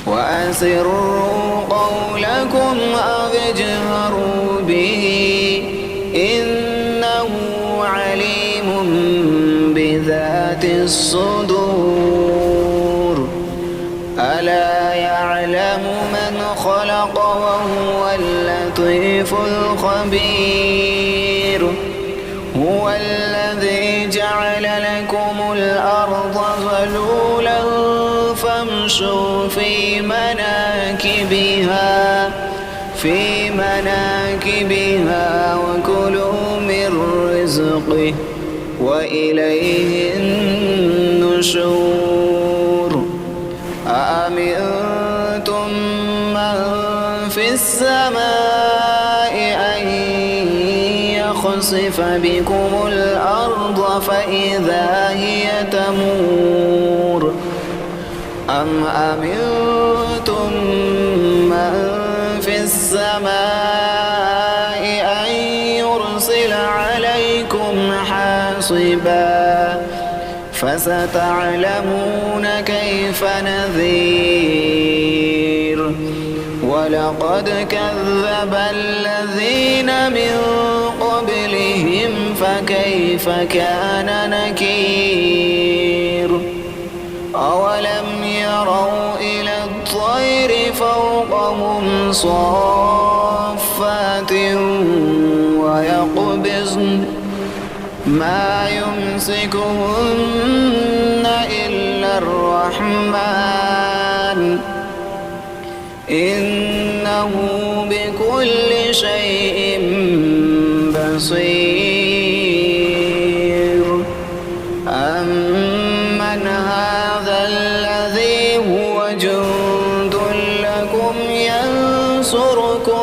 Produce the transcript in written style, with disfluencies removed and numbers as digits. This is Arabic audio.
وأسروا قولكم أو اجهروا به إنه عليم بذات الصدور. ألا يعلم من خلق وهو اللطيف الخبير. هو الذي جعل لكم الأرض ذلولا فامشوا في مناكبها وكلوا من رزقه وإليه النشور. أأمنتم من في السماء أن يخسف بكم الأرض فإذا هي تمور أم أمنتم من في السماء أن يرسل عليكم حاصبا فستعلمون كيف نذير. ولقد كذب الذين من قبلهم فكيف كان نكير. أولم يروا إلى الطير فوقهم صافات ويقبضن ما يمسكهن إلا الرحمن إنه بكل شيء بصير. أمن هذا الذي هو جند لكم ينصركم